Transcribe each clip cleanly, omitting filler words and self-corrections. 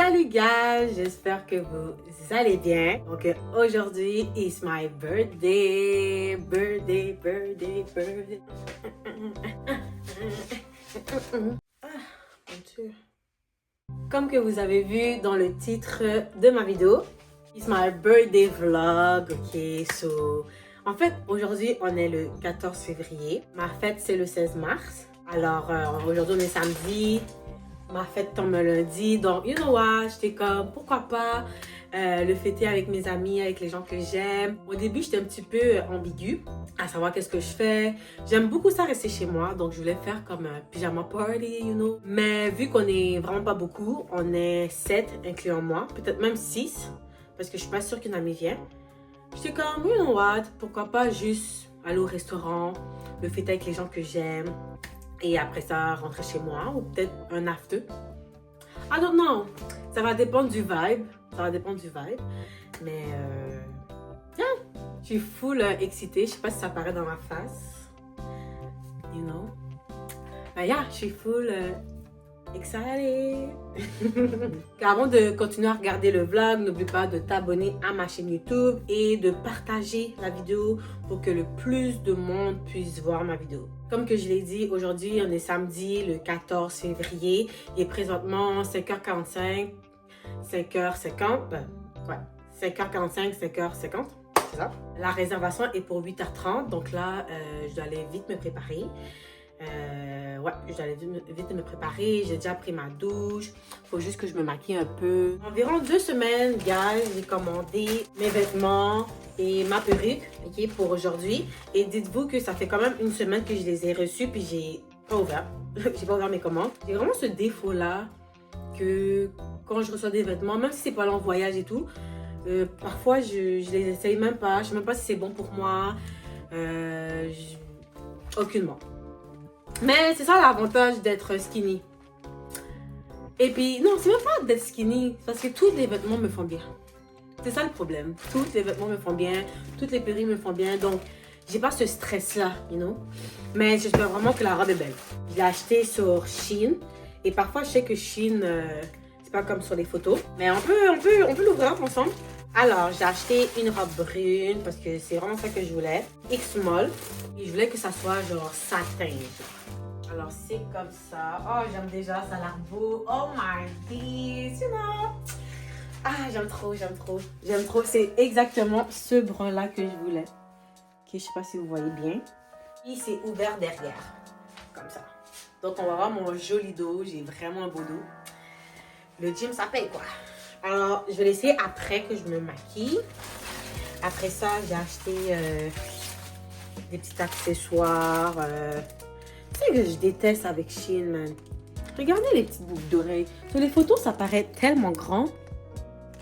Salut guys, j'espère que vous allez bien. Donc aujourd'hui, it's my birthday. Ah, mon Dieu. Comme que vous avez vu dans le titre de ma vidéo, it's my birthday vlog. Ok, so en fait aujourd'hui on est le 14 février. Ma fête c'est le 16 mars. Alors aujourd'hui on est samedi. Ma fête tombe lundi, donc you know what, j'étais comme pourquoi pas le fêter avec mes amis, avec les gens que j'aime. Au début j'étais un petit peu ambiguë à savoir qu'est-ce que je fais. J'aime beaucoup ça rester chez moi, donc je voulais faire comme un pyjama party, you know. Mais vu qu'on est vraiment pas beaucoup, on est 7 incluant moi, peut-être même 6, parce que je suis pas sûre qu'une amie vienne. J'étais comme you know what, pourquoi pas juste aller au restaurant, le fêter avec les gens que j'aime. Et après ça, rentrer chez moi ou peut-être un after. I don't know. Ça va dépendre du vibe. Mais yeah, je suis full excitée. Je sais pas si ça paraît dans ma face. You know. Mais yeah, je suis full excited. Avant de continuer à regarder le vlog, n'oublie pas de t'abonner à ma chaîne YouTube et de partager la vidéo pour que le plus de monde puisse voir ma vidéo. Comme que je l'ai dit, aujourd'hui, on est samedi, le 14 février. Il est présentement 5h45, 5h50. Ouais, 5h45, 5h50. C'est ça. La réservation est pour 8h30. Donc là, je dois aller vite me préparer. Ouais, je dois aller vite me préparer. J'ai déjà pris ma douche. Faut juste que je me maquille un peu. Environ 2 semaines, guys, j'ai commandé mes vêtements et ma perruque, ok, pour aujourd'hui. Et dites-vous que ça fait quand même 1 semaine que je les ai reçus, puis j'ai pas ouvert. J'ai pas ouvert mes commandes. J'ai vraiment ce défaut-là que quand je reçois des vêtements, même si c'est pas long voyage et tout, parfois je les essaye même pas. Je sais même pas si c'est bon pour moi. Aucunement. Mais c'est ça l'avantage d'être skinny. Et puis, non, c'est même pas d'être skinny, parce que tous les vêtements me font bien. C'est ça le problème. Tous les vêtements me font bien, toutes les perruques me font bien, donc j'ai pas ce stress-là, you know. Mais j'espère vraiment que la robe est belle. Je l'ai acheté sur Shein, et parfois je sais que Shein, c'est pas comme sur les photos, mais on peut l'ouvrir ensemble. Alors, j'ai acheté une robe brune, parce que c'est vraiment ça que je voulais, X-Small, et je voulais que ça soit genre satin. Alors, c'est comme ça. Oh, j'aime déjà, ça a l'air beau. Oh my god, you know. Ah, j'aime trop. C'est exactement ce brun-là que je voulais. Ok, je sais pas si vous voyez bien. Puis, c'est ouvert derrière. Comme ça. Donc, on va voir mon joli dos. J'ai vraiment un beau dos. Le gym, ça paye, quoi. Alors, je vais l'essayer après que je me maquille. Après ça, j'ai acheté des petits accessoires. Tu sais que je déteste avec Shein, man. Regardez les petites boucles d'oreilles. Sur les photos, ça paraît tellement grand.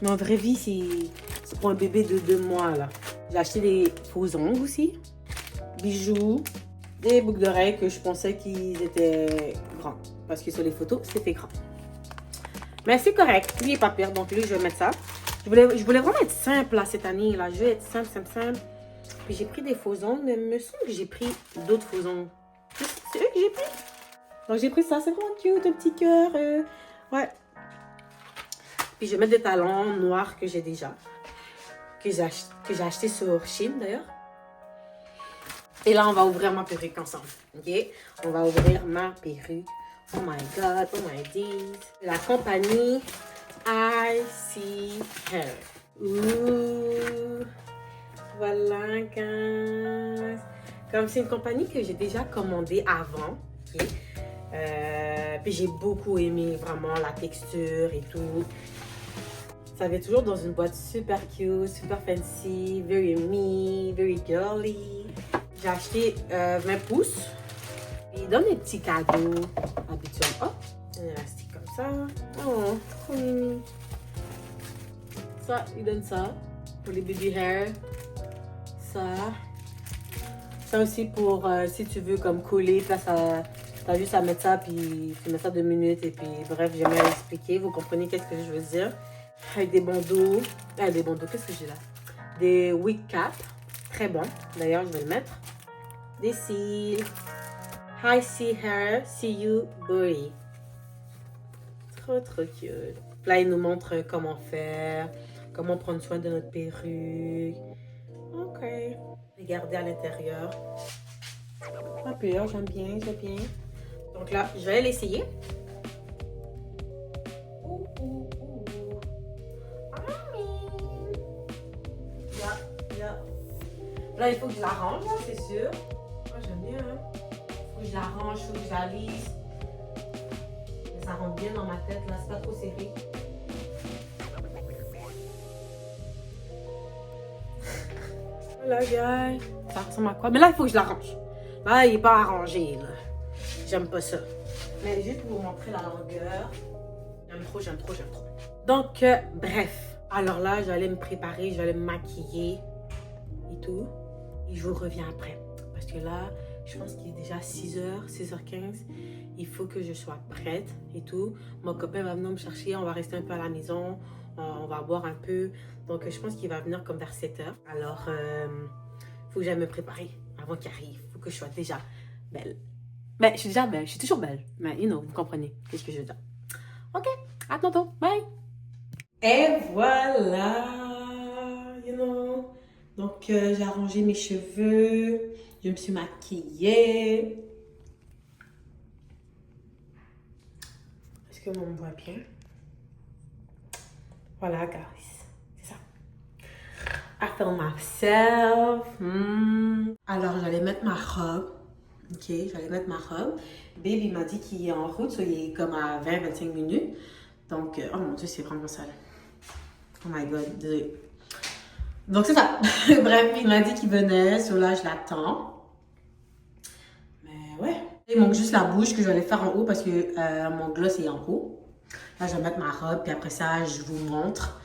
Mais en vraie vie, c'est pour un bébé de 2 mois, là. J'ai acheté des faux ongles aussi. Bijoux. Des boucles d'oreilles que je pensais qu'ils étaient grands. Parce que sur les photos, c'était grand. Mais c'est correct. Lui, il n'est pas pire. Donc, lui, je vais mettre ça. Je voulais vraiment être simple, là, cette année, là. Je vais être simple. Puis, j'ai pris des faux ongles. Mais il me semble que j'ai pris d'autres faux ongles. C'est eux que j'ai pris. Donc, j'ai pris ça. C'est vraiment cute. Un petit cœur. Ouais. Puis, je vais mettre des talons noirs que j'ai déjà. Que j'ai acheté sur Shein, d'ailleurs. Et là, on va ouvrir ma perruque ensemble. OK? On va ouvrir ma perruque. Oh my God. Oh my days. La compagnie I See Her. Ouh. Voilà, guys. Comme c'est une compagnie que j'ai déjà commandée avant. Okay? Puis j'ai beaucoup aimé vraiment la texture et tout. Ça vient toujours dans une boîte super cute, super fancy, very me, very girly. J'ai acheté 20 pouces. Il donne des petits cadeaux habituels. Oh, un élastique comme ça. Oh, trop mimi. Ça, il donne ça pour les baby hair. Ça aussi pour si tu veux comme coller. Là, ça, t'as juste à mettre ça, puis tu mets ça 2 minutes. Et puis, bref, j'ai mal expliqué. Vous comprenez qu'est-ce que je veux dire. Avec des bandeaux. Des bandeaux, qu'est-ce que j'ai là? Des wig caps. Très bon. D'ailleurs, je vais le mettre. Des cils. I see her, see you, boy. Trop cute. Là, il nous montre comment faire, comment prendre soin de notre perruque. Ok. Regardez à l'intérieur. Pas pire, j'aime bien, j'aime bien. Donc là, je vais l'essayer. Là, il faut que je la range, c'est sûr. Moi, j'aime bien. Hein? Faut que je la range, faut que je la lisse. Mais ça rentre bien dans ma tête, là. C'est pas trop serré. Voilà, guys. Ça ressemble à quoi? Mais là, il faut que je la range. Là, il n'est pas arrangé, là. J'aime pas ça. Mais juste pour vous montrer la longueur. J'aime trop, j'aime trop, j'aime trop. Donc, bref. Alors là, j'allais me préparer, j'allais me maquiller et tout. Et je vous reviens après. Parce que là, je pense qu'il est déjà 6h, 6h15. Il faut que je sois prête et tout. Mon copain va venir me chercher. On va rester un peu à la maison. On va boire un peu. Donc, je pense qu'il va venir comme vers 7h. Alors, il faut que j'aille me préparer avant qu'il arrive. Il faut que je sois déjà belle. Ben, je suis déjà belle. Je suis toujours belle. Mais, vous comprenez. Qu'est-ce que je veux dire. OK. À tantôt. Bye. Et voilà. Donc, j'ai arrangé mes cheveux. Je me suis maquillée. Est-ce que on me voit bien? Voilà, guys. C'est ça. I feel myself. Alors, j'allais mettre ma robe. OK, j'allais mettre ma robe. Babe, il m'a dit qu'il est en route. So il est comme à 20-25 minutes. Donc, oh mon Dieu, c'est vraiment sale. Oh my God, désolé. Donc, c'est ça. Bref, il m'a dit qu'il venait. So là, je l'attends. Mais ouais. Il manque juste la bouche que je vais aller faire en haut parce que mon gloss est en haut. Là, je vais mettre ma robe. Puis après ça, je vous montre.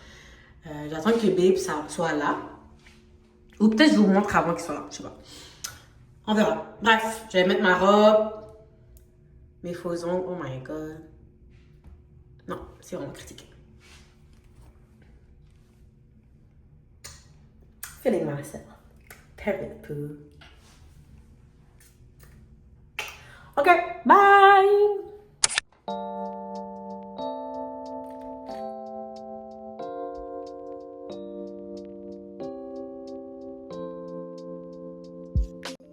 J'attends que Babe soit là. Ou peut-être je vous montre avant qu'il soit là. Je sais pas. On verra. Bref, je vais mettre ma robe. Mes faux ongles. Oh my God. Non, c'est vraiment critique. Feeling myself. Period poo. OK, bye!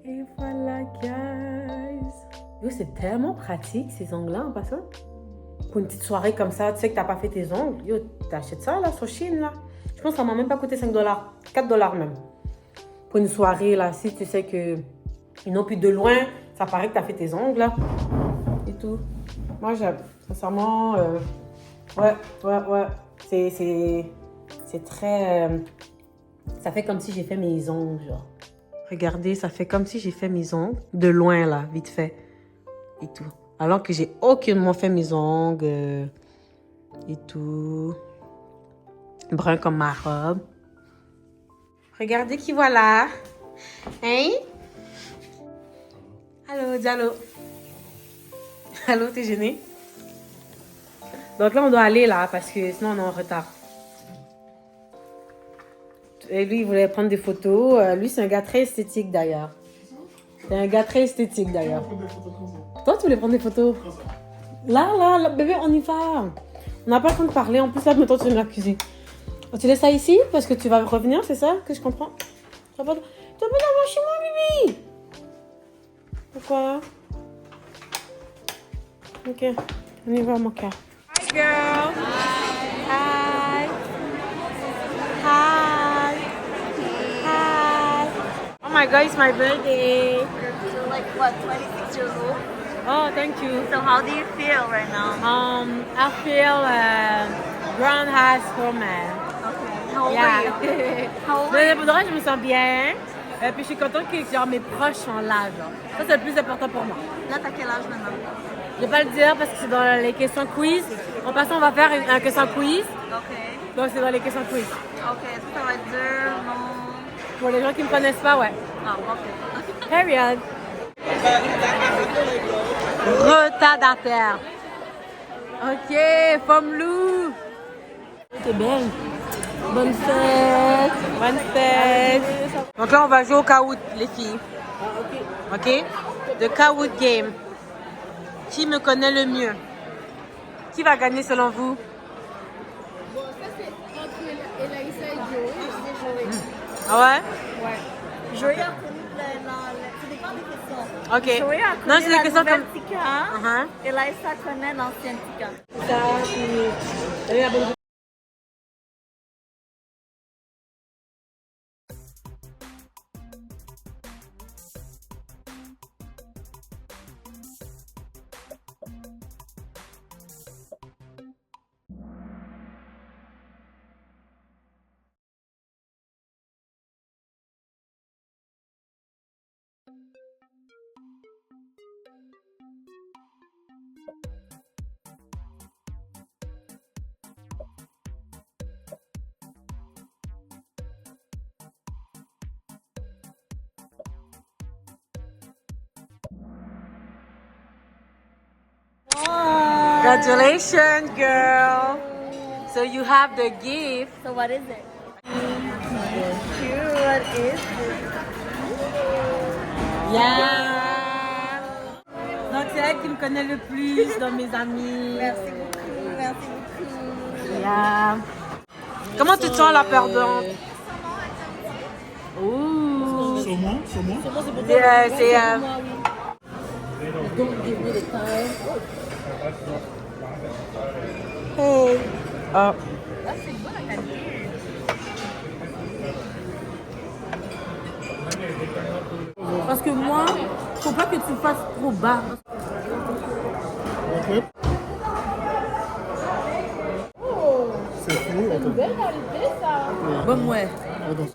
Et voilà, guys. Yo, c'est tellement pratique, ces ongles-là, en passant. Pour une petite soirée comme ça, tu sais que t'as pas fait tes ongles. Yo, t'achètes ça, là, sur Chine, là. Je pense que ça m'a même pas coûté 5 $. 4 $ même. Pour une soirée, là, si tu sais que... Non, puis de loin, ça paraît que t'as fait tes ongles, là. Et tout. Moi, j'aime. Sincèrement, ouais. C'est très... ça fait comme si j'ai fait mes ongles, genre. Regardez, ça fait comme si j'ai fait mes ongles. De loin, là, vite fait. Et tout. Alors que j'ai aucunement fait mes ongles. Et tout. Brun comme ma robe. Regardez qui voilà. Hein? Allô, dis allô. Allô, t'es gêné? Donc là, on doit aller là parce que sinon on est en retard. Et lui, il voulait prendre des photos. Lui, c'est un gars très esthétique d'ailleurs. C'est un gars très esthétique d'ailleurs. Toi, tu voulais prendre des photos? Là, bébé, on y va. On n'a pas le temps de parler. En plus, là, maintenant, tu viens de la cuisine. Tu laisses ça ici parce que tu vas revenir, c'est ça que je comprends? Tu vas pas dormir chez moi, Bibi? Pourquoi? Ok, on y va, mon cœur. Hi, girl. Hi. Hi. Hi. Oh my God, it's my birthday. You're like, what, 26 years old? Oh, thank you. So how do you feel right now? I feel grown ass woman. Okay. How old Yeah. are you? How old are Mais you? pour de vrai, je me sens bien. Puis je suis contente que genre, mes proches sont là. Genre. Ça, c'est le plus important pour moi. Là, t'as quel âge maintenant? Je vais pas le dire parce que c'est dans les questions quiz. En passant, on va faire une question quiz. Ok. Donc, c'est dans les questions quiz. Ok, est-ce que ça va être dur? Non? Pour les gens qui ne me connaissent pas, ouais. Ah, ok. Period. Retardataire. Ok, femme loup. T'es belle. Bonne fête. Bonne fête. Donc là, on va jouer au Kahoot, les filles. Ok? The Kahoot game. Qui me connaît le mieux? Qui va gagner selon vous? Ah ouais? Ouais. Joey a connu ça dépend des questions. Ok. Joey a Non, connu c'est des la questions nouvelle comme... Tika Uh-huh. et Laïssa connaît l'ancienne Tika. Congratulations, girl. So you have the gift. So what is it? Cute. What is it? Yeah. Donc c'est elle qui me connaît le plus dans mes amis. Merci beaucoup. Merci beaucoup. Yeah. Comment tu te sens la perdante? Ouh. Saumon, saumon. C'est Hey. Ah. Parce que moi, faut pas que tu fasses trop bas. Ok. C'est fou. C'est une belle qualité ça. Bon, ouais. Attends.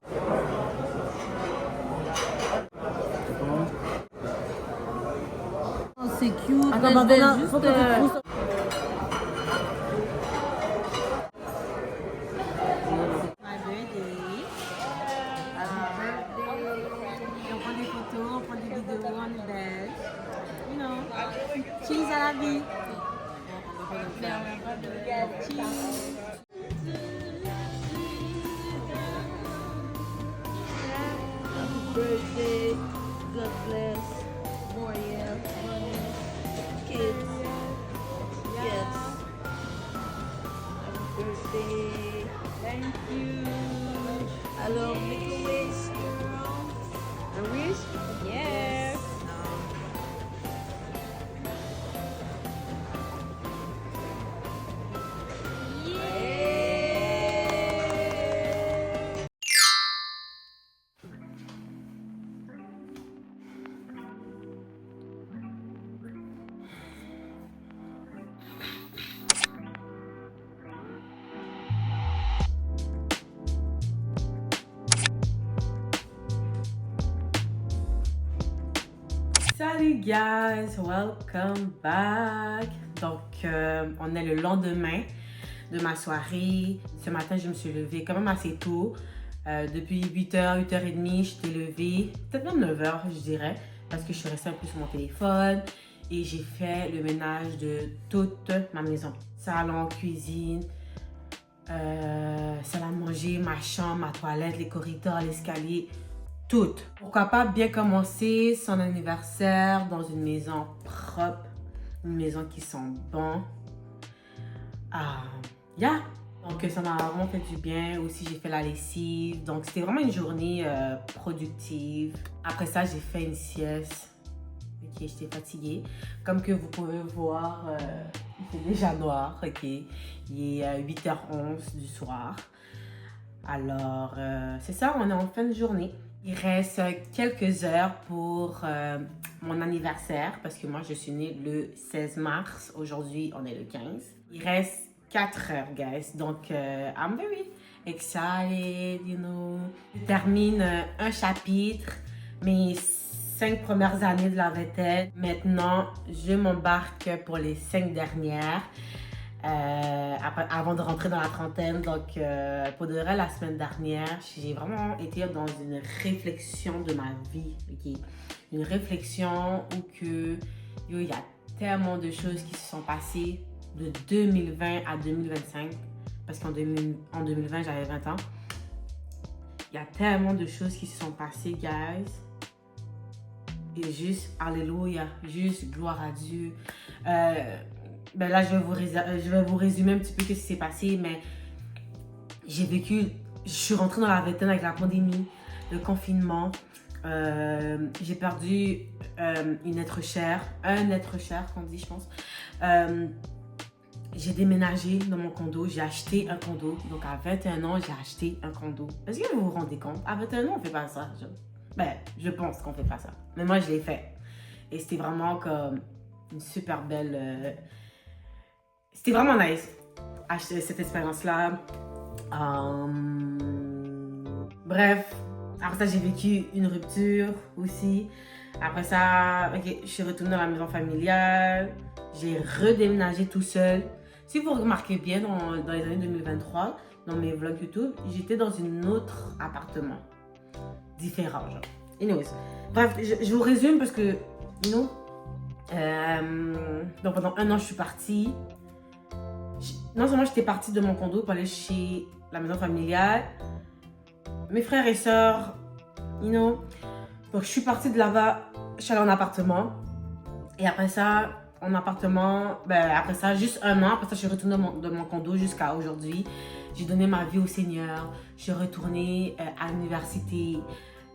Oh, c'est cute. Attends, maintenant, faut que tu pousses. My birthday. Happy birthday. On prend des photos, on prend des vidéos, on est belle. You know. Cheese à la vie. Cheese. Birthday, God bless, more years, money, kids. Yes. Happy birthday. Thank you. Alors, make a wish, girl. A wish? Yes. Salut guys, welcome back. Donc on est le lendemain de ma soirée. Ce matin je me suis levée quand même assez tôt. Depuis 8h, 8h30, je t'ai levée, peut-être même 9h je dirais, parce que je suis restée un peu sur mon téléphone et j'ai fait le ménage de toute ma maison. Salon, cuisine, salle à manger, ma chambre, ma toilette, les corridors, l'escalier. Toutes. Pourquoi pas bien commencer son anniversaire dans une maison propre, une maison qui sent bon. Yeah. Donc ça m'a vraiment fait du bien. Aussi j'ai fait la lessive. Donc c'était vraiment une journée productive. Après ça j'ai fait une sieste. Ok, j'étais fatiguée. Comme que vous pouvez voir, il fait déjà noir. Ok, il est 8h11 du soir. Alors c'est ça, on est en fin de journée. Il reste quelques heures pour mon anniversaire parce que moi je suis née le 16 mars. Aujourd'hui on est le 15. Il reste 4 heures guys. Donc I'm very excited, you know. Je termine un chapitre, mes 5 premières années de la vingtaine. Maintenant je m'embarque pour les 5 dernières. Avant de rentrer dans la trentaine. Donc pour de vrai, la semaine dernière j'ai vraiment été dans une réflexion de ma vie, okay? Une réflexion où que il y a tellement de choses qui se sont passées de 2020 à 2025 parce qu'en 2020 j'avais 20 ans. Il y a tellement de choses qui se sont passées guys et juste alléluia, juste gloire à Dieu. Ben là, je vais vous résumer un petit peu ce qui s'est passé, mais j'ai vécu, je suis rentrée dans la vingtaine avec la pandémie. le confinement, j'ai perdu un être cher qu'on dit, je pense. J'ai déménagé dans mon condo, j'ai acheté un condo. Donc à 21 ans, j'ai acheté un condo. Est-ce que vous vous rendez compte? À 21 ans, on fait pas ça. Je pense qu'on fait pas ça. Mais moi, je l'ai fait. Et c'était vraiment comme une super belle... C'était vraiment nice, acheter cette expérience-là. Bref, après ça, j'ai vécu une rupture aussi. Après ça, je suis retournée dans la maison familiale. J'ai redéménagé tout seul. Si vous remarquez bien, dans les années 2023, dans mes vlogs YouTube, j'étais dans un autre appartement. Différent, genre. Anyways. Bref, je vous résume parce que, donc pendant 1 an, je suis partie. Non seulement j'étais partie de mon condo pour aller chez la maison familiale, mes frères et sœurs, donc je suis partie de là-bas, je suis allée en appartement. Et après ça, après ça, juste 1 an, après ça, je suis retournée dans mon condo jusqu'à aujourd'hui. J'ai donné ma vie au Seigneur, je suis retournée à l'université,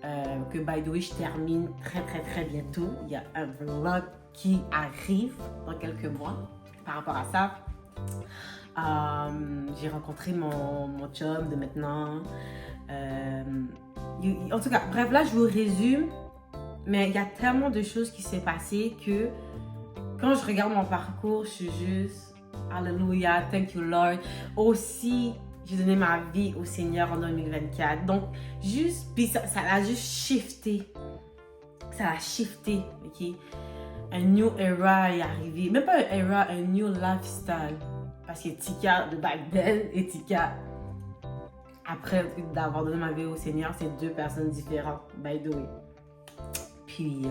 que by the way, je termine très bientôt. Il y a un vlog qui arrive dans quelques mois par rapport à ça. J'ai rencontré mon chum de maintenant. En tout cas, bref, là, je vous résume. Mais il y a tellement de choses qui s'est passé que quand je regarde mon parcours, je suis juste Alléluia, thank you Lord. Aussi, j'ai donné ma vie au Seigneur en 2024. Donc, puis ça a juste shifté. Ça a shifté, ok? Un new era est arrivé. Même pas un era, un new lifestyle. Parce que Tika de back then et Tika après d'avoir donné ma vie au Seigneur, c'est 2 personnes différentes, by the way. Puis,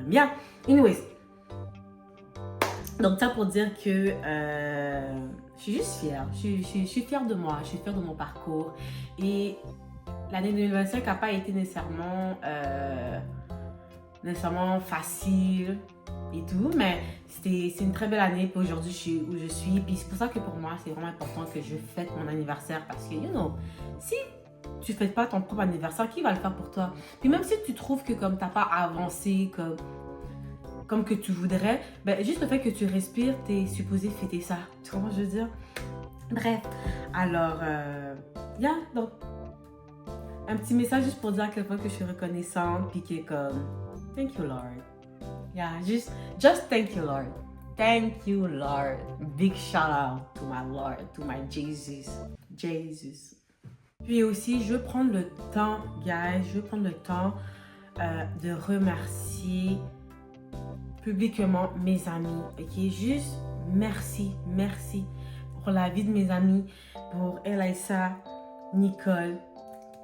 bien. Anyways. Donc, ça pour dire que je suis juste fière. Je suis fière de moi. Je suis fière de mon parcours. Et l'année 2025 n'a pas été nécessairement facile et tout, mais c'est une très belle année. Puis aujourd'hui, je suis où je suis. Puis c'est pour ça que pour moi, c'est vraiment important que je fête mon anniversaire. Parce que, si tu ne fêtes pas ton propre anniversaire, qui va le faire pour toi? Puis même si tu trouves que comme tu n'as pas avancé comme que tu voudrais, juste le fait que tu respires, tu es supposé fêter ça. Tu comprends ce que je veux dire? Bref, alors, donc, un petit message juste pour dire à quel point que je suis reconnaissante, puis que comme, thank you Lord. Yeah, just thank you Lord. Thank you Lord. Big shout out to my Lord, to my Jesus. Puis aussi, je veux prendre le temps, guys, de remercier publiquement mes amis, ok? Juste merci pour la vie de mes amis, pour Elisa, Nicole,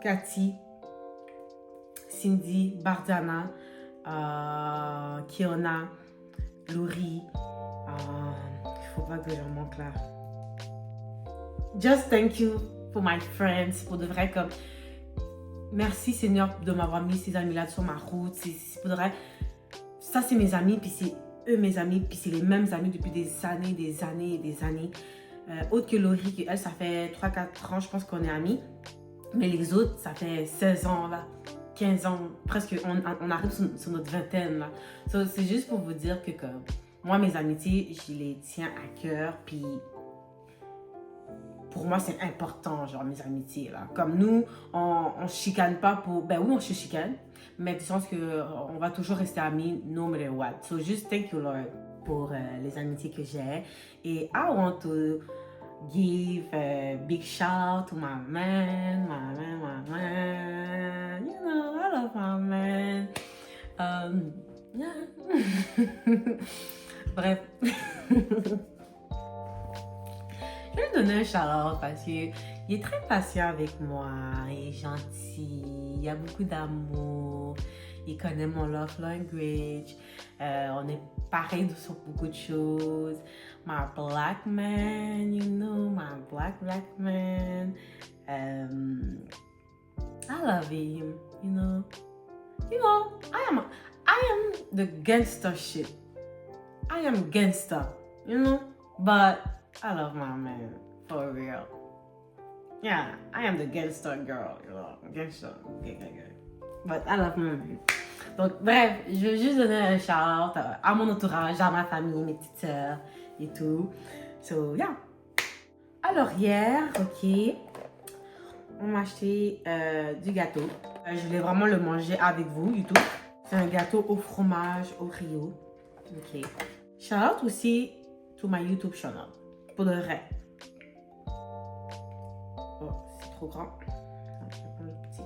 Cathy, Cindy, Bardana, Kiona, Laurie, il faut pas que j'en manque là. Just thank you for my friends, pour de vrai comme merci Seigneur de m'avoir mis ces amis là sur ma route. C'est pour de vrai, ça c'est mes amis, puis c'est eux mes amis, puis c'est les mêmes amis depuis des années. Autre que Laurie, qui elle ça fait 3-4 ans je pense qu'on est amis, mais les autres ça fait 16 ans là, 15 ans, presque on arrive sur notre vingtaine là. So, c'est juste pour vous dire que comme moi mes amitiés je les tiens à cœur, puis pour moi, c'est important, genre, mes amitiés, là. Comme nous, on se chicane pas pour... oui, on se chicane, mais du sens qu'on va toujours rester amis, no matter what. So, just thank you, Lord, pour les amitiés que j'ai. Et I want to give a big shout out to my man. You know, I love my man. Yeah. Bref. Je vais lui donner un shout-out parce qu'il est très patient avec moi, il est gentil, il y a beaucoup d'amour, il connaît mon love language, on est pareil sur beaucoup de choses. My black man, you know, my black man. I love him, you know. I am the gangster shit. I am gangster, you know, but I love my man, for real. Yeah, I am the gangster girl, you know, gangster. Okay. But I love my movie. Donc, bref, je veux juste donner un shout-out à mon entourage, à ma famille, mes petites sœurs et tout. So, yeah. Alors, hier, ok, on m'a acheté du gâteau. Je voulais vraiment le manger avec vous, du tout. C'est un gâteau au fromage, au Rio. Ok. Shout-out aussi to my YouTube channel. Pour de vrai. Oh, c'est trop grand. Je vais prendre le petit.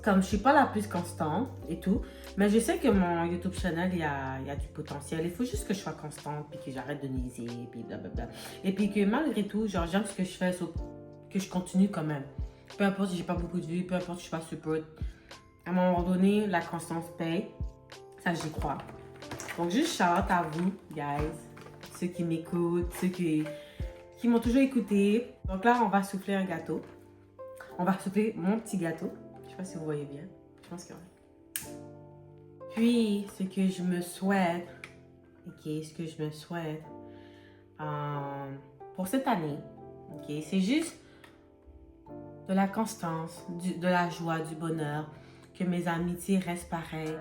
Comme je suis pas la plus constante et tout, mais je sais que mon YouTube channel, il y a du potentiel. Il faut juste que je sois constante, puis que j'arrête de niaiser, puis blablabla. Et puis que malgré tout, genre, j'aime ce que je fais, que je continue quand même. Peu importe si j'ai pas beaucoup de vues, peu importe si je suis pas super. À un moment donné, la constance paye. Ça, j'y crois. Donc, juste shout out à vous, guys. Ceux qui m'écoutent, ceux qui m'ont toujours écouté. Donc là, on va souffler un gâteau. On va souffler mon petit gâteau. Je sais pas si vous voyez bien. Je pense que oui. Puis, ce que je me souhaite, pour cette année, ok, c'est juste de la constance, de la joie, du bonheur, que mes amitiés restent pareilles,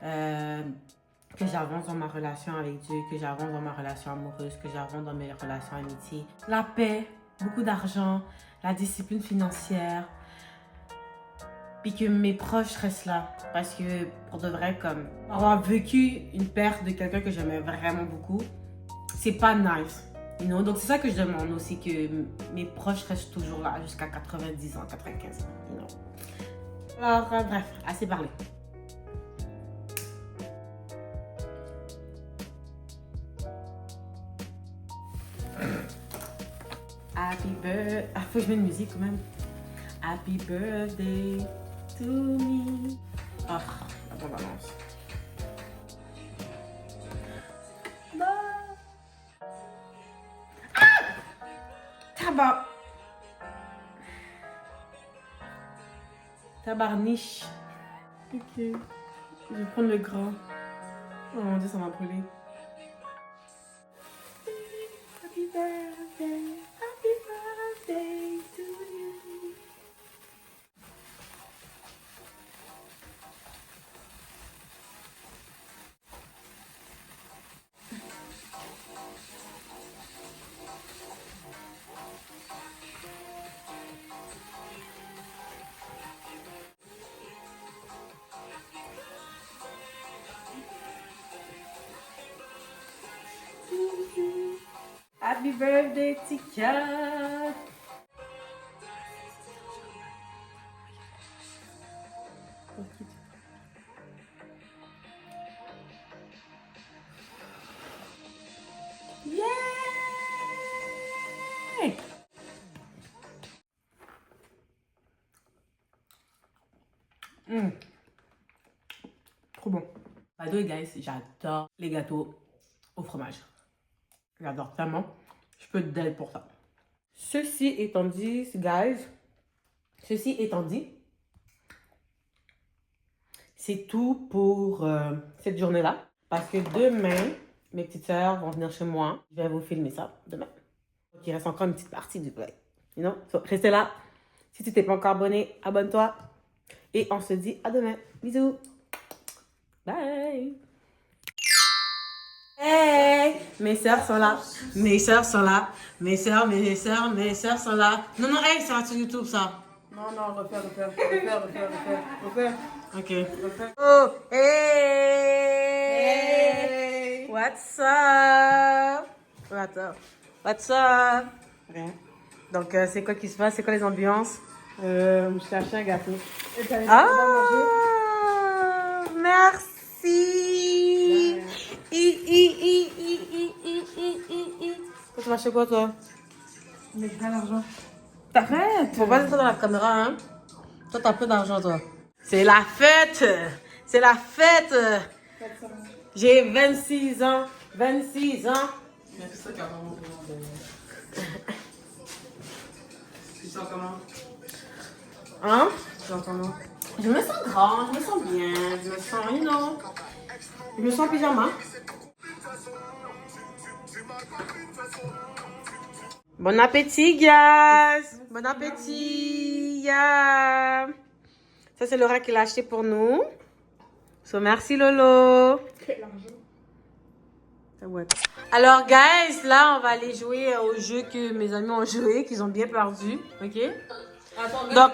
que j'avance dans ma relation avec Dieu, que j'avance dans ma relation amoureuse, que j'avance dans mes relations amitiés. La paix, beaucoup d'argent, la discipline financière, puis que mes proches restent là. Parce que, pour de vrai, comme avoir vécu une perte de quelqu'un que j'aimais vraiment beaucoup, c'est pas nice. You know? Donc, c'est ça que je demande aussi, que mes proches restent toujours là jusqu'à 90 ans, 95 ans. You know? Alors, bref, assez parlé. Happy birthday. Ah, faut que je mette une musique quand même. Happy birthday to me. Ah, la bonne annonce. Tabarniche. Ok. Je vais prendre le grand. Oh mon dieu, ça m'a brûlé. Happy birthday to you. Happy birthday, Tika! Yay! Trop bon. By the way, guys, j'adore les gâteaux au fromage. J'adore tellement. Je peux être dead pour ça. Ceci étant dit, guys, c'est tout pour cette journée-là. Parce que demain, mes petites sœurs vont venir chez moi. Je vais vous filmer ça demain. Donc, il reste encore une petite partie du vlog. You know? So, restez là. Si tu t'es pas encore abonné, abonne-toi. Et on se dit à demain. Bisous. Bye. Hey, mes sœurs sont là. Mes sœurs sont là. Mes sœurs sont là. Non, hey, ça va sur YouTube, ça. Non, refaire. Ok. Oh, hey. What's up? What's up? Okay. Donc, c'est quoi qui se passe? C'est quoi les ambiances? Je cherchais un gâteau. Ah, merci. Toi, tu vas acheter quoi, toi? Mais j'ai pas d'argent. T'arrêtes! Faut pas dire ça dans la caméra, hein? Toi, t'as peu d'argent, toi. C'est la fête! C'est la fête! J'ai 26 ans. 26 ans. Mais c'est ça qui a vraiment besoin de... Tu sens comment? Hein? Tu sens comment? Je me sens grand, je me sens bien, je me sens, you know. Je me sens en pyjama. Bon appétit, guys! Bon appétit! Yeah. Ça, c'est Laura qui l'a acheté pour nous. So, merci, Lolo. Ouais. Alors, guys, là, on va aller jouer au jeu que mes amis ont joué, qu'ils ont bien perdu. OK? Attends, Donc,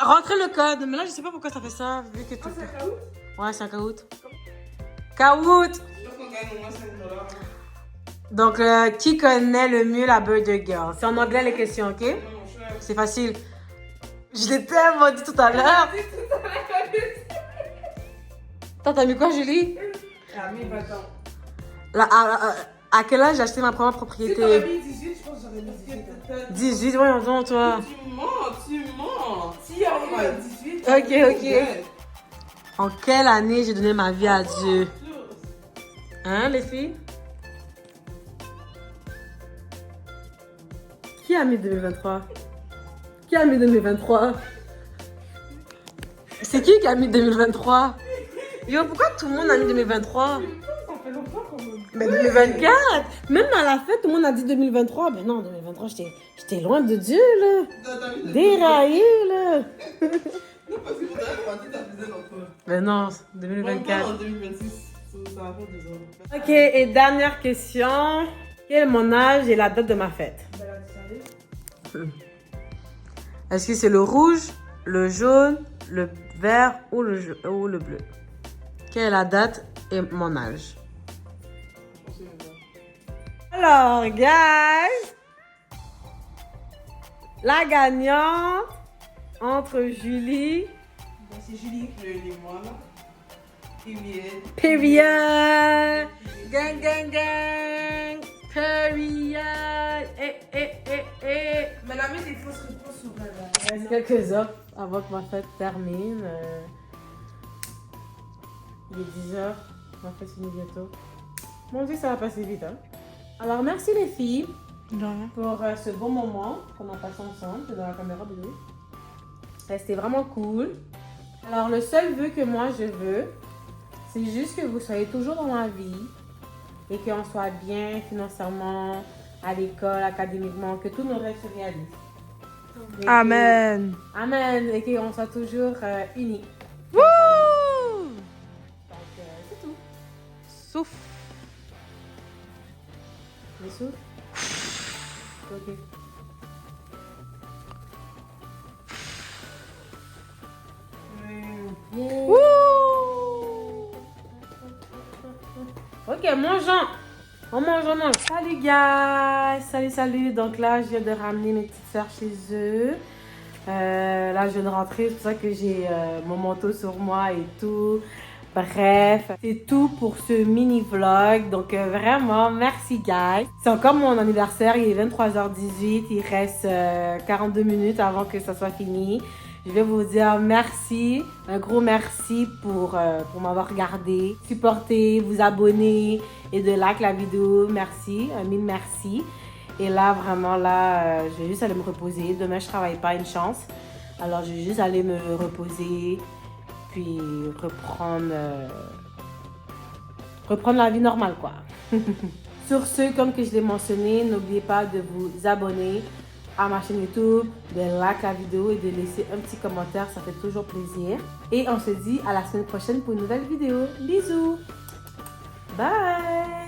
rentrez le code. Mais là, je sais pas pourquoi ça fait ça, vu que tout. c'est un caout? Ouais, c'est un caout. Caout! Je pense qu'on gagne au moins 5 $. Donc, qui connaît le mieux la Burger Girl? C'est en anglais les questions, OK? Non, mon cher. C'est facile. Je l'ai tellement dit tout à l'heure. Attends, t'as mis quoi, Julie? À 1020 ans. Là, à quel âge j'ai acheté ma première Si t'aurais propriété? mis 18, je pense que j'aurais mis 18. 18, voyons donc, toi. Tu mens. Si on a 18. Ok. En quelle année j'ai donné ma vie à Dieu? Hein, les filles? Qui a mis 2023? Qui a mis 2023? C'est qui a mis 2023? Yo, pourquoi tout le monde a mis 2023? Ça fait longtemps quand même. Mais 2024! Même à la fête, tout le monde a dit 2023. Ben non, 2023, j'étais loin de Dieu, là. Déraillé, là. Non, parce que vous avez pas dit ta faisait l'enfant. Mais non, En 2024. 2026, ça va faire 2 ans. Ok, et dernière question. Quel est mon âge et la date de ma fête? Est-ce que c'est le rouge, le jaune, le vert ou le bleu? Quelle est la date et mon âge? Alors, guys, la gagnante entre Julie, C'est Julie qui est moi là. Period, gang, gang, gang, Period, eh. Mais la met des fausses réponses sur elle. Il reste quelques heures avant que ma fête termine. Il est 10h, ma fête finit bientôt. Mon Dieu, ça va passer vite. Hein? Alors, merci les filles pour ce bon moment qu'on a passé ensemble. C'est dans la caméra, bébé. C'était vraiment cool. Alors, le seul vœu que moi je veux, c'est juste que vous soyez toujours dans la vie et qu'on soit bien financièrement, à l'école, académiquement, que tous nos rêves se réalisent. Et Amen. Amen. Et qu'on soit toujours unis. Wouh! Donc, c'est tout. Souffle. Les souffles. Ok. Yeah. Wouh! Ok, mangeons. On mange. Salut, guys. Salut. Donc là, je viens de ramener mes petites soeurs chez eux. Là, je viens de rentrer. C'est pour ça que j'ai mon manteau sur moi et tout. Bref, c'est tout pour ce mini-vlog. Donc, vraiment, merci, guys. C'est encore mon anniversaire. Il est 23h18. Il reste 42 minutes avant que ça soit fini. Je vais vous dire merci, un gros merci pour m'avoir regardé, supporté, vous abonner et de like la vidéo. Merci, 1000 merci. Et là, vraiment, là, je vais juste aller me reposer. Demain, je travaille pas, une chance. Alors, je vais juste aller me reposer, puis reprendre la vie normale, quoi. Sur ce, comme que je l'ai mentionné, n'oubliez pas de vous abonner à ma chaîne YouTube, de like la vidéo et de laisser un petit commentaire, ça fait toujours plaisir. Et on se dit à la semaine prochaine pour une nouvelle vidéo. Bisous! Bye!